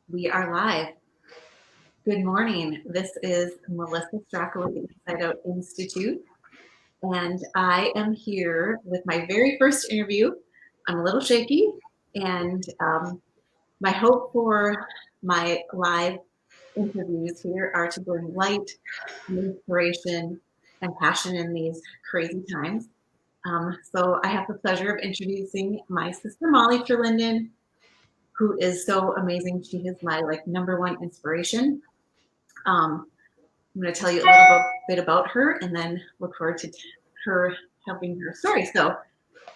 We are live. Good morning. This is Melissa Straka with the Inside Out Institute, and I am here with my very first interview. I'm a little shaky, and my hope for my live interviews here are to bring light, inspiration, and passion in these crazy times. So I have the pleasure of introducing my sister Mollie Terlinden, who is so amazing. She is my number one inspiration. I'm going to tell you a little bit about her and then look forward to her helping her story. So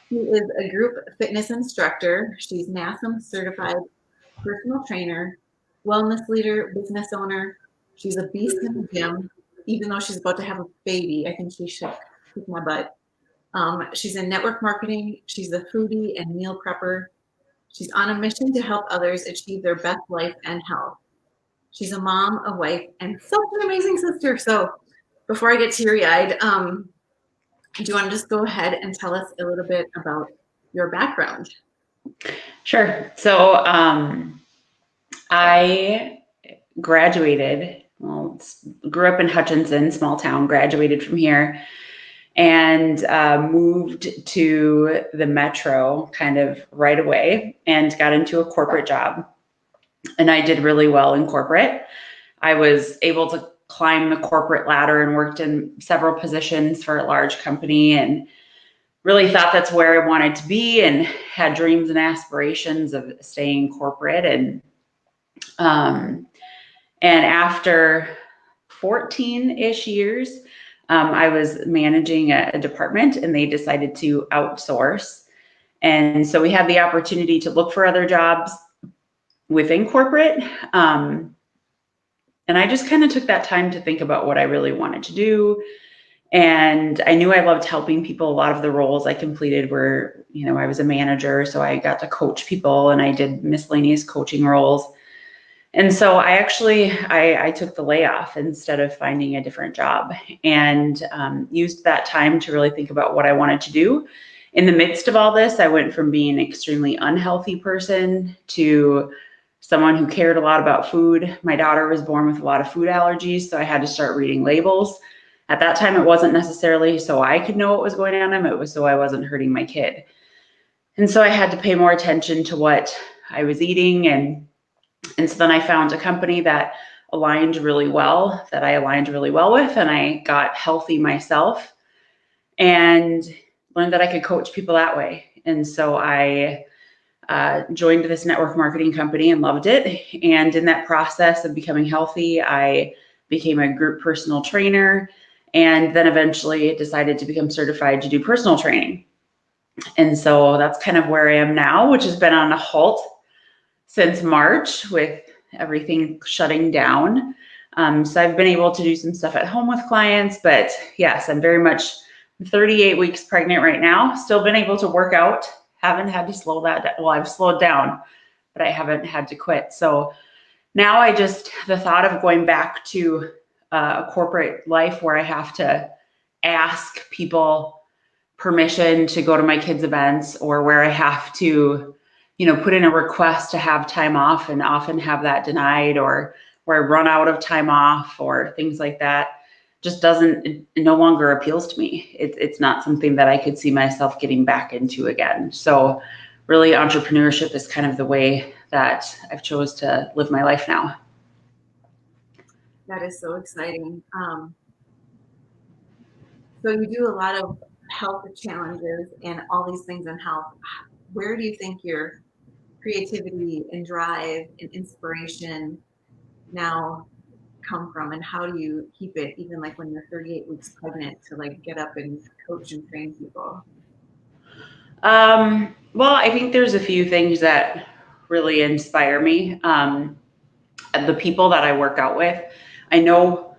she is a group fitness instructor. She's NASM certified personal trainer, wellness leader, business owner. She's a beast in the gym. Even though she's about to have a baby, I think she should kick my butt. She's in network marketing. She's a foodie and meal prepper. She's on a mission to help others achieve their best life and health. She's a mom, a wife, and such an amazing sister. So before I get teary-eyed, do you want to just go ahead and tell us a little bit about your background? Sure. So I graduated, grew up in Hutchinson, small town, graduated from here, and moved to the metro kind of right away and got into a corporate job. And I did really well in corporate. I was able to climb the corporate ladder and worked in several positions for a large company and really thought that's where I wanted to be and had dreams and aspirations of staying corporate. And after 14-ish years, I was managing a department and they decided to outsource. And so we had the opportunity to look for other jobs within corporate. And I just kind of took that time to think about what I really wanted to do. And I knew I loved helping people. A lot of the roles I completed were, I was a manager, so I got to coach people and I did miscellaneous coaching roles. And so I took the layoff instead of finding a different job and used that time to really think about what I wanted to do. In the midst of all this, I went from being an extremely unhealthy person to someone who cared a lot about food. My daughter was born with a lot of food allergies, so I had to start reading labels. At that time, it wasn't necessarily so I could know what was going on in them. It was so I wasn't hurting my kid. And so I had to pay more attention to what I was eating. And so then I found a company that I aligned really well with, and I got healthy myself and learned that I could coach people that way. And so I joined this network marketing company and loved it. And in that process of becoming healthy, I became a group personal trainer and then eventually decided to become certified to do personal training. And so that's kind of where I am now, which has been on a halt since March with everything shutting down. So I've been able to do some stuff at home with clients, but yes, I'm 38 weeks pregnant right now. Still been able to work out. Haven't had to slow that down. Well, I've slowed down, but I haven't had to quit. So now the thought of going back to a corporate life where I have to ask people permission to go to my kids' events, or where I have to, put in a request to have time off and often have that denied, or where I run out of time off or things like that, just it no longer appeals to me. It's not something that I could see myself getting back into again. So really, entrepreneurship is kind of the way that I've chose to live my life now. That is so exciting. So you do a lot of health challenges and all these things in health. Where do you think your creativity and drive and inspiration now come from, and how do you keep it even when you're 38 weeks pregnant to get up and coach and train people? Well, I think there's a few things that really inspire me. The people that I work out with, I know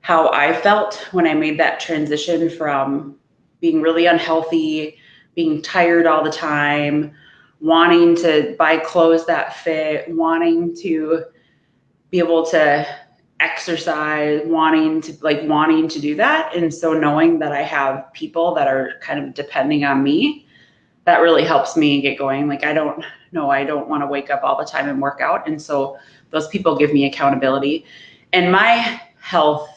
how I felt when I made that transition from being really unhealthy, being tired all the time, wanting to buy clothes that fit, wanting to be able to exercise, wanting to do that. And so knowing that I have people that are kind of depending on me, that really helps me get going. I don't no, I don't want to wake up all the time and work out. And so those people give me accountability. And my health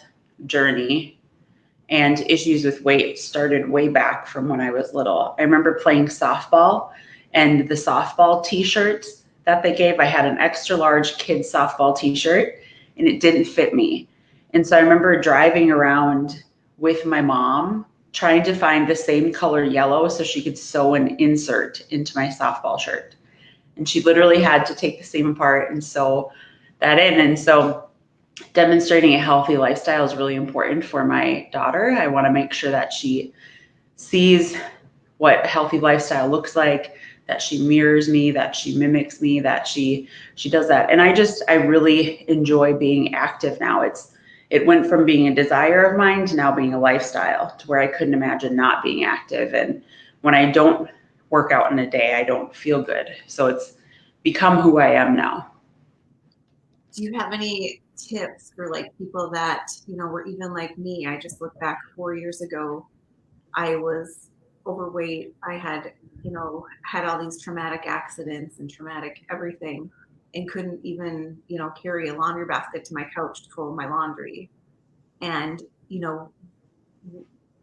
journey and issues with weight started way back from when I was little. I remember playing softball, and the softball t-shirts that they gave, I had an extra large kid softball t-shirt and it didn't fit me. And so I remember driving around with my mom trying to find the same color yellow so she could sew an insert into my softball shirt. And she literally had to take the seam apart and sew that in. And so demonstrating a healthy lifestyle is really important for my daughter. I want to make sure that she sees what a healthy lifestyle looks like, that she mirrors me, that she mimics me, that she does that. And I really enjoy being active now. It went from being a desire of mine to now being a lifestyle, to where I couldn't imagine not being active. And when I don't work out in a day, I don't feel good. So it's become who I am now. Do you have any tips for like people that, were even like me? I just look back 4 years ago, I was overweight. I had, had all these traumatic accidents and traumatic everything, and couldn't even, carry a laundry basket to my couch to fold my laundry. And,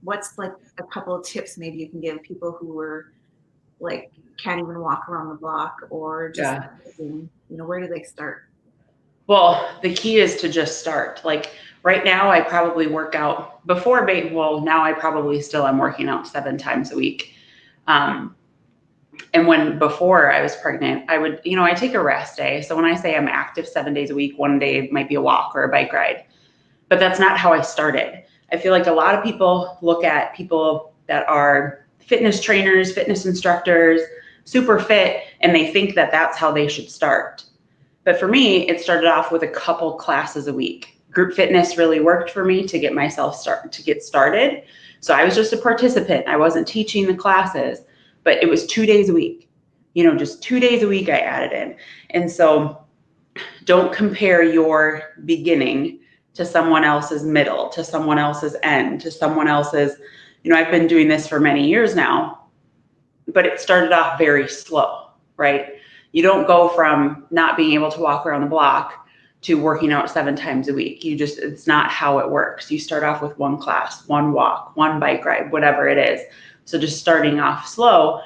what's like a couple of tips maybe you can give people who were like, can't even walk around the block, or just, where do they start? Well, the key is to just start. Like right now, I probably work out now I probably still am working out 7 times a week. And before I was pregnant, I would, I take a rest day. So when I say I'm active 7 days a week, one day might be a walk or a bike ride, but that's not how I started. I feel like a lot of people look at people that are fitness trainers, fitness instructors, super fit, and they think that that's how they should start. But for me, it started off with a couple classes a week. Group fitness really worked for me to get started. So I was just a participant. I wasn't teaching the classes, but it was 2 days a week. Just 2 days a week I added in. And so don't compare your beginning to someone else's middle, to someone else's end, to someone else's, I've been doing this for many years now, but it started off very slow, right? You don't go from not being able to walk around the block to working out 7 times a week. It's not how it works. You start off with one class, one walk, one bike ride, whatever it is. So just starting off slow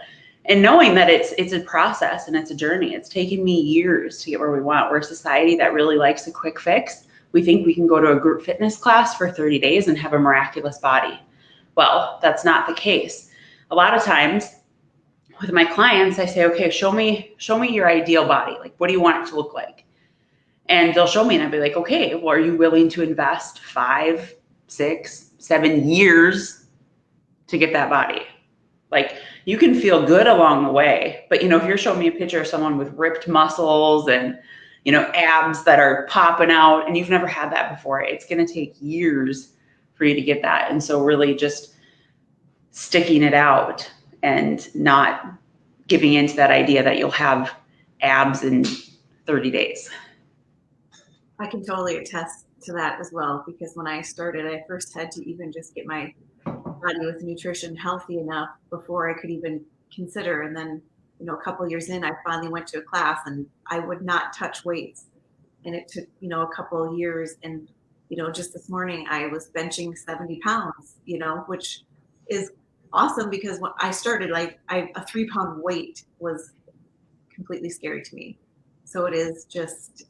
and knowing that it's a process and it's a journey. It's taken me years to get where we want. We're a society that really likes a quick fix. We think we can go to a group fitness class for 30 days and have a miraculous body. Well, that's not the case. A lot of times, with my clients, I say, okay, show me your ideal body. Like, what do you want it to look like? And they'll show me and I'll be like, okay, well, are you willing to invest 5, 6, 7 years to get that body? Like, you can feel good along the way, but if you're showing me a picture of someone with ripped muscles and, abs that are popping out and you've never had that before, it's going to take years for you to get that. And so really just sticking it out and not giving into that idea that you'll have abs in 30 days. I can totally attest to that as well, because when I started, I first had to even just get my body with nutrition healthy enough before I could even consider. And then, a couple of years in, I finally went to a class and I would not touch weights. And it took, a couple of years. And, just this morning I was benching 70 pounds, which is awesome, because when I started, a 3-pound weight was completely scary to me. So it is just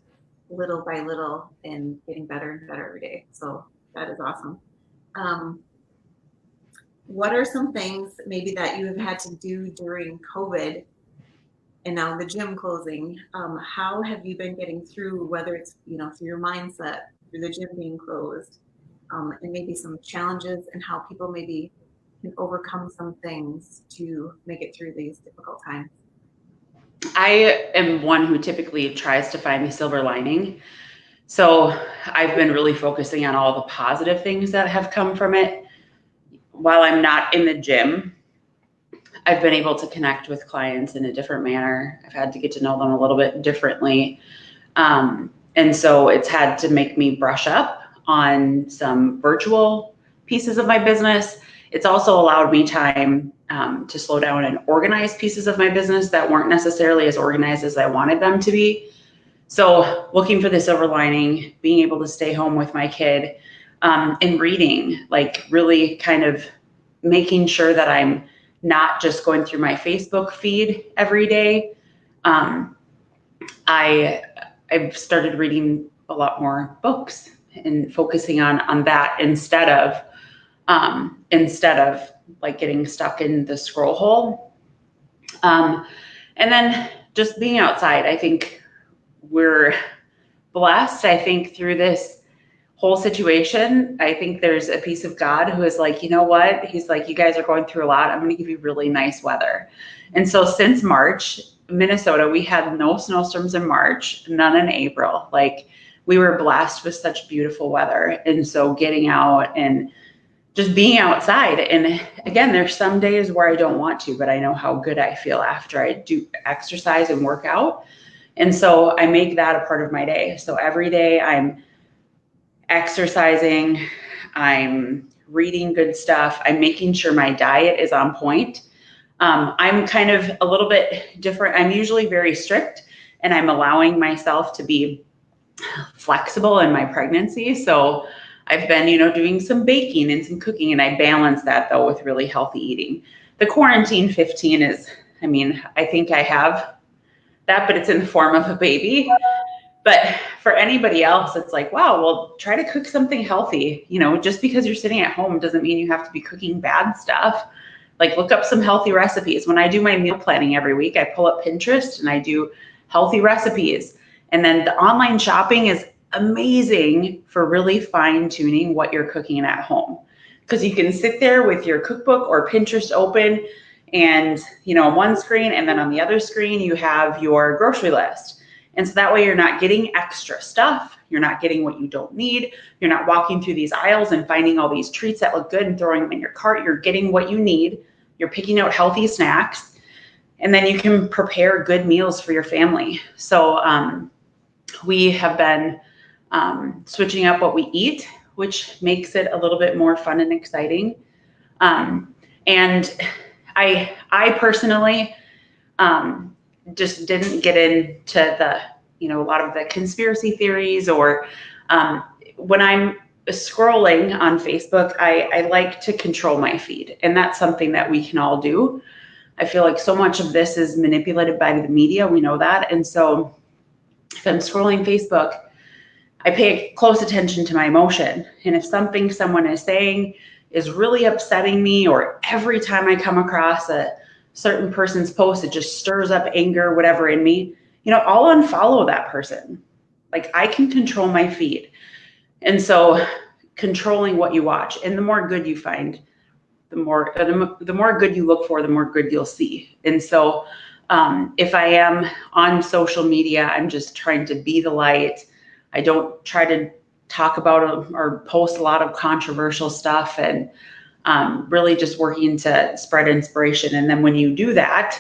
little by little and getting better and better every day. So that is awesome. What are some things maybe that you have had to do during COVID and now the gym closing? How have you been getting through, whether it's, through your mindset, through the gym being closed, and maybe some challenges, and how people maybe can overcome some things to make it through these difficult times? I am one who typically tries to find the silver lining. So I've been really focusing on all the positive things that have come from it. While I'm not in the gym, I've been able to connect with clients in a different manner. I've had to get to know them a little bit differently. And so it's had to make me brush up on some virtual pieces of my business. It's also allowed me time to slow down and organize pieces of my business that weren't necessarily as organized as I wanted them to be. So looking for the silver lining, being able to stay home with my kid, and reading, like really kind of making sure that I'm not just going through my Facebook feed every day. I've started reading a lot more books and focusing on that instead of like getting stuck in the scroll hole. And then just being outside. I think we're blessed. I think through this whole situation, I think there's a piece of God who is like, you know what? He's like, you guys are going through a lot. I'm going to give you really nice weather. And so since March, Minnesota, we had no snowstorms in March, none in April. Like, we were blessed with such beautiful weather. And so getting out and just being outside. And again, there's some days where I don't want to, but I know how good I feel after I do exercise and work out. And so I make that a part of my day. So every day I'm exercising, I'm reading good stuff, I'm making sure my diet is on point. I'm kind of a little bit different. I'm usually very strict, and I'm allowing myself to be flexible in my pregnancy. So I've been, doing some baking and some cooking, and I balance that though with really healthy eating. The quarantine 15 is, I think I have that, but it's in the form of a baby. But for anybody else, it's like, wow, well, try to cook something healthy. Just because you're sitting at home doesn't mean you have to be cooking bad stuff. Like, look up some healthy recipes. When I do my meal planning every week, I pull up Pinterest and I do healthy recipes. And then the online shopping is amazing for really fine tuning what you're cooking at home. Because you can sit there with your cookbook or Pinterest open and, on one screen, and then on the other screen, you have your grocery list. And so that way you're not getting extra stuff. You're not getting what you don't need. You're not walking through these aisles and finding all these treats that look good and throwing them in your cart. You're getting what you need. You're picking out healthy snacks. And then you can prepare good meals for your family. So we have been switching up what we eat, which makes it a little bit more fun and exciting. And I personally just didn't get into the, a lot of the conspiracy theories or when I'm scrolling on Facebook, I like to control my feed. And that's something that we can all do. I feel like so much of this is manipulated by the media. We know that. And so if I'm scrolling Facebook, I pay close attention to my emotion. And if something someone is saying is really upsetting me, or every time I come across a certain person's post, it just stirs up anger, whatever in me, I'll unfollow that person. Like, I can control my feed. And so controlling what you watch, and the more good you find, the more good you look for, the more good you'll see. And so if I am on social media, I'm just trying to be the light. I don't try to talk about or post a lot of controversial stuff, and really just working to spread inspiration. And then when you do that,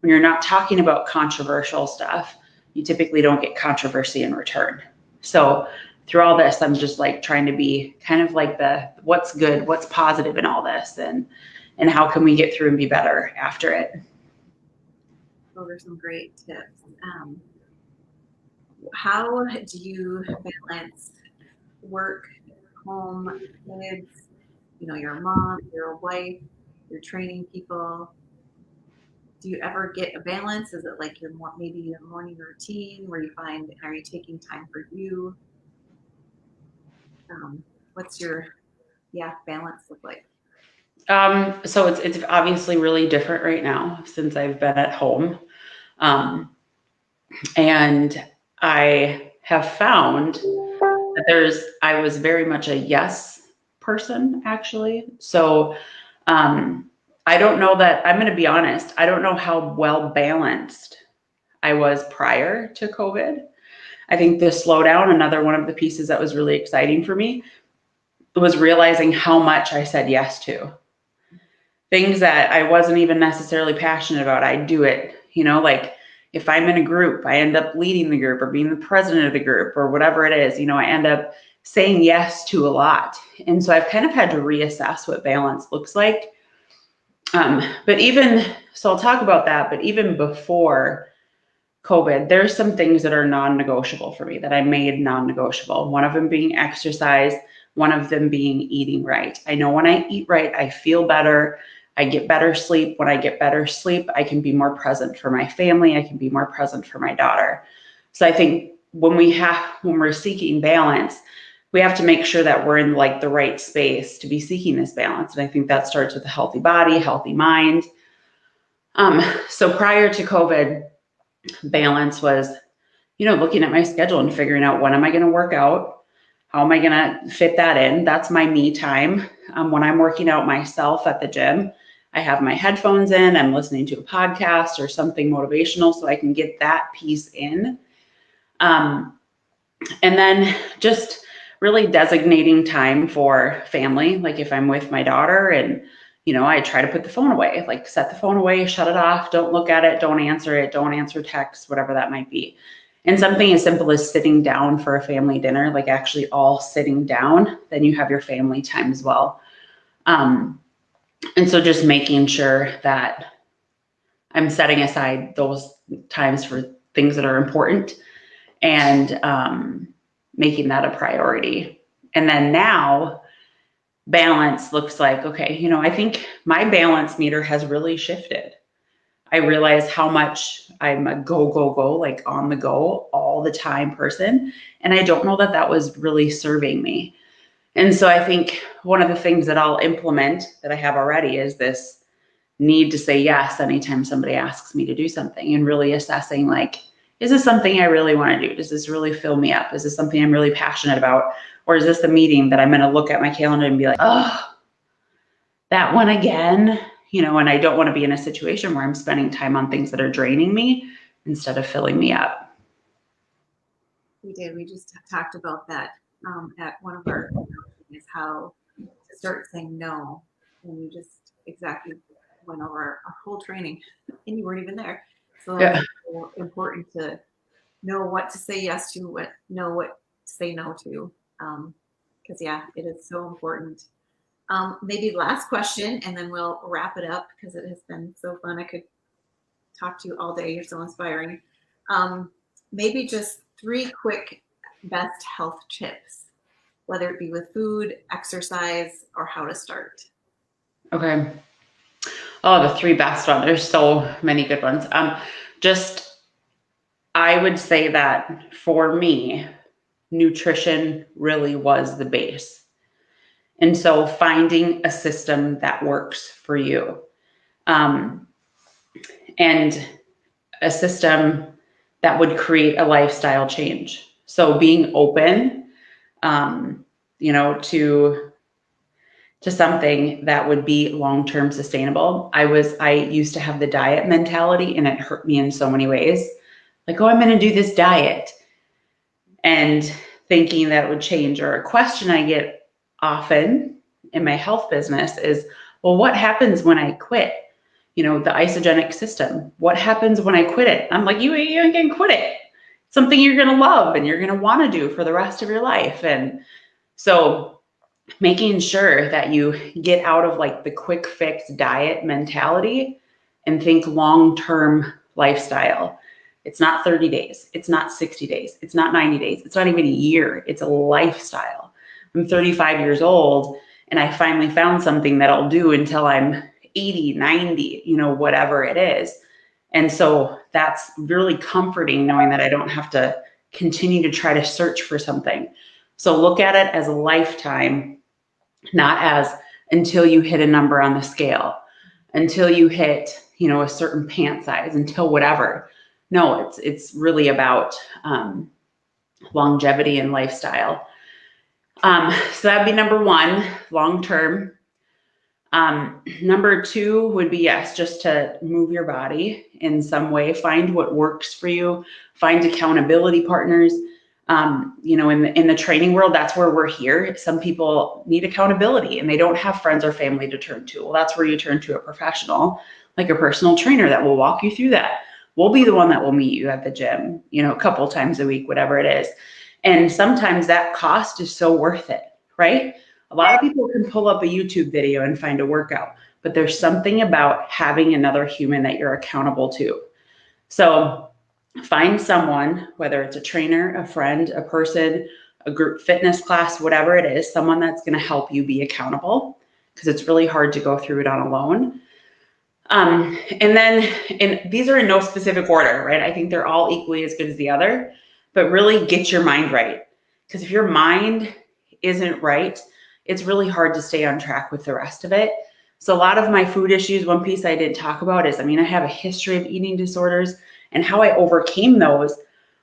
when you're not talking about controversial stuff, you typically don't get controversy in return. So through all this, I'm just like trying to be kind of like the what's good, what's positive in all this, and how can we get through and be better after it. Those are some great tips. How do you balance work, home, kids, your mom, your wife, you're training people? Do you ever get a balance? Is it like maybe your morning routine where you find, are you taking time for you? What's your balance look like? So it's obviously really different right now since I've been at home. And I have found that I was very much a yes person, actually. So I don't know that, I'm going to be honest, I don't know how well balanced I was prior to COVID. I think the slowdown, another one of the pieces that was really exciting for me, was realizing how much I said yes to. Things that I wasn't even necessarily passionate about, I'd do it. Like, if I'm in a group, I end up leading the group or being the president of the group or whatever it is, I end up saying yes to a lot. And so I've kind of had to reassess what balance looks like. So I'll talk about that, but even before COVID, there's some things that are non-negotiable for me that I made non-negotiable. One of them being exercise, one of them being eating right. I know when I eat right, I feel better. I get better sleep. When I get better sleep, I can be more present for my family. I can be more present for my daughter. So I think when we're seeking balance, we have to make sure that we're in like the right space to be seeking this balance. And I think that starts with a healthy body, healthy mind. So prior to COVID, balance was, looking at my schedule and figuring out when am I going to work out? How am I going to fit that in? That's my me time. When I'm working out myself at the gym, I have my headphones in, I'm listening to a podcast or something motivational so I can get that piece in. And then just really designating time for family. Like if I'm with my daughter and, I try to put the phone away, like set the phone away, shut it off, don't look at it, don't answer texts, whatever that might be. And something as simple as sitting down for a family dinner, like actually all sitting down, then you have your family time as well. And so just making sure that I'm setting aside those times for things that are important and making that a priority. And then now balance looks like, okay, I think my balance meter has really shifted. I realize how much I'm a go, like on the go all the time person. And I don't know that that was really serving me. And so I think one of the things that I'll implement that I have already is this need to say yes anytime somebody asks me to do something, and really assessing like, is this something I really want to do? Does this really fill me up? Is this something I'm really passionate about? Or is this a meeting that I'm going to look at my calendar and be like, oh, that one again? And I don't want to be in a situation where I'm spending time on things that are draining me instead of filling me up. We did. We just talked about that at one of our is how to start saying no. And you just exactly went over our whole training and you weren't even there. So Yeah. it's so important to know what to say yes to, know what to say no to. Because it is so important. Maybe last question, and then we'll wrap it up because it has been so fun. I could talk to you all day. You're so inspiring. Maybe just 3 quick best health tips, whether it be with food, exercise, or how to start. Okay. Oh, the 3 best ones. There's so many good ones. I would say that for me, nutrition really was the base. And so finding a system that works for you, and a system that would create a lifestyle change. So being open, to something that would be long-term sustainable. I used to have the diet mentality, and it hurt me in so many ways. Like, oh, I'm going to do this diet, and thinking that it would change. Or a question I get often in my health business is, well, what happens when I quit? The isogenic system. What happens when I quit it? I'm like, you ain't going to quit it. It's something you're going to love and you're going to want to do for the rest of your life. And so making sure that you get out of like the quick fix diet mentality and think long-term lifestyle. It's not 30 days. It's not 60 days. It's not 90 days. It's not even a year. It's a lifestyle. I'm 35 years old and I finally found something that I'll do until I'm 80, 90, whatever it is. And so that's really comforting knowing that I don't have to continue to try to search for something. So look at it as a lifetime, not as until you hit a number on the scale, until you hit, a certain pant size, until whatever. No, it's really about longevity and lifestyle. So that'd be number 1, long-term. Number 2 would be, yes, just to move your body in some way, find what works for you, find accountability partners. In the training world, that's where we're here. Some people need accountability and they don't have friends or family to turn to. Well, that's where you turn to a professional, like a personal trainer that will walk you through that. We'll be the one that will meet you at the gym, a couple times a week, whatever it is. And sometimes that cost is so worth it, right? A lot of people can pull up a YouTube video and find a workout, but there's something about having another human that you're accountable to. So find someone, whether it's a trainer, a friend, a person, a group fitness class, whatever it is, someone that's going to help you be accountable, because it's really hard to go through it on alone. And then these are in no specific order, right? I think they're all equally as good as the other, but really get your mind right. Because if your mind isn't right, it's really hard to stay on track with the rest of it. So a lot of my food issues, one piece I didn't talk about is, I have a history of eating disorders, and how I overcame those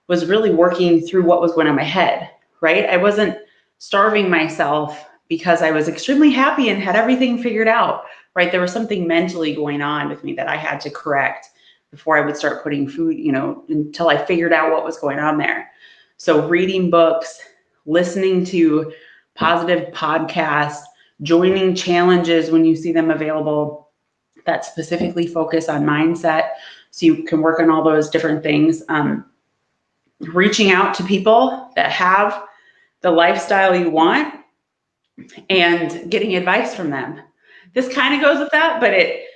was really working through what was going on in my head, right? I wasn't starving myself because I was extremely happy and had everything figured out, right? There was something mentally going on with me that I had to correct before I would start putting food, until I figured out what was going on there. So reading books, listening to positive podcasts, joining challenges when you see them available that specifically focus on mindset, so you can work on all those different things. Reaching out to people that have the lifestyle you want and getting advice from them. This kind of goes with that, but it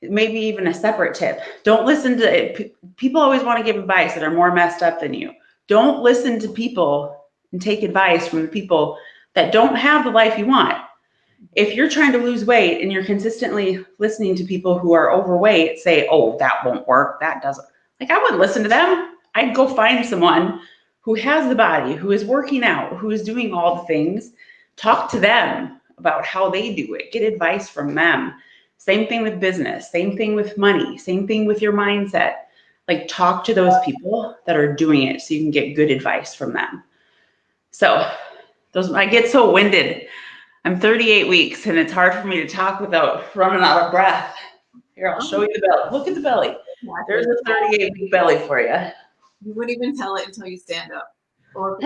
may be even a separate tip. Don't listen to it. People always want to give advice that are more messed up than you. Don't listen to people and take advice from the people that don't have the life you want. If you're trying to lose weight and you're consistently listening to people who are overweight say, oh, that won't work, that doesn't, I wouldn't listen to them. I'd go find someone who has the body, who is working out, who is doing all the things. Talk to them about how they do it. Get advice from them. Same thing with business, same thing with money, same thing with your mindset. Talk to those people that are doing it so you can get good advice from them. So I get so winded. I'm 38 weeks and it's hard for me to talk without running out of breath. Here, I'll show you the belly. Look at the belly. There's a 38-week belly for you. You wouldn't even tell it until you stand up, or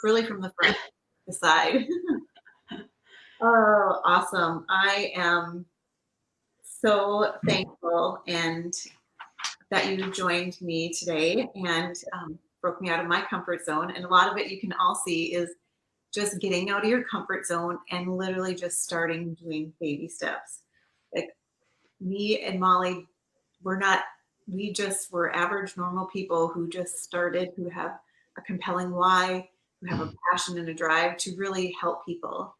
really from the front, the side. Oh, awesome. I am so thankful and that you joined me today and broke me out of my comfort zone. And a lot of it you can all see is just getting out of your comfort zone and literally just starting doing baby steps. Like me and Mollie, we're average, normal people who just started, who have a compelling why, who have a passion and a drive to really help people.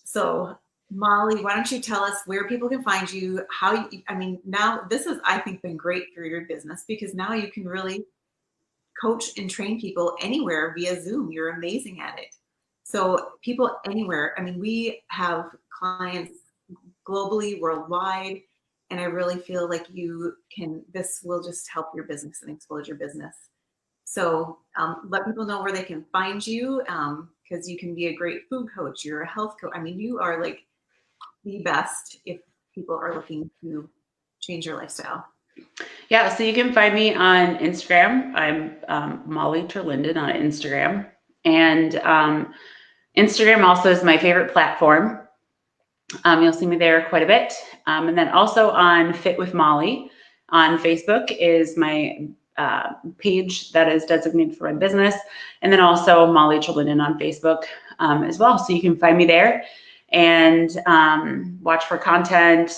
So Mollie, why don't you tell us where people can find you, now this has, I think, been great for your business, because now you can really coach and train people anywhere via Zoom. You're amazing at it. So people anywhere, we have clients globally, worldwide, and I really feel like this will just help your business and explode your business. So let people know where they can find you, because you can be a great food coach. You're a health coach. You are like the best if people are looking to change your lifestyle. Yeah, so you can find me on Instagram. I'm Mollie Terlinden on Instagram. And Instagram also is my favorite platform. You'll see me there quite a bit. And then also on Fit With Mollie on Facebook is my page that is designated for my business. And then also Mollie Terlinden on Facebook as well. So you can find me there and watch for content,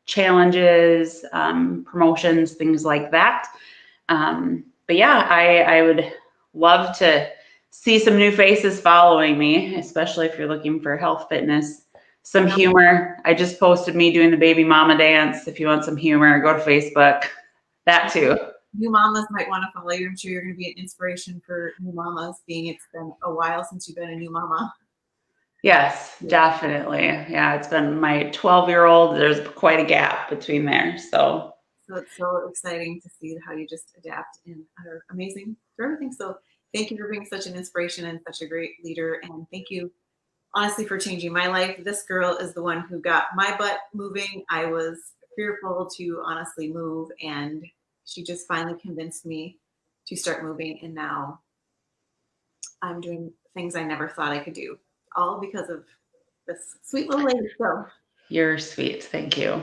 challenges, promotions, things like that. But yeah, I would love to see some new faces following me, especially if you're looking for health, fitness, some humor. I just posted me doing the baby mama dance. If you want some humor, go to Facebook. That too. New mamas might want to follow you. I'm sure you're going to be an inspiration for new mamas, being it's been a while since you've been a new mama. Yes, definitely. Yeah, it's been my 12-year-old. There's quite a gap between there. So it's so exciting to see how you just adapt and are amazing for everything. So thank you for being such an inspiration and such a great leader. And thank you, honestly, for changing my life. This girl is the one who got my butt moving. I was fearful to honestly move, and she just finally convinced me to start moving. And now I'm doing things I never thought I could do, all because of this sweet little lady. So you're sweet. Thank you.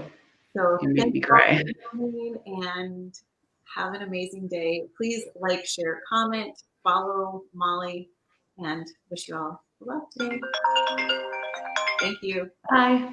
So You made me thanks cry. for coming, and have an amazing day. Please like, share, comment, follow Mollie, and wish you all luck today. Thank you. Bye.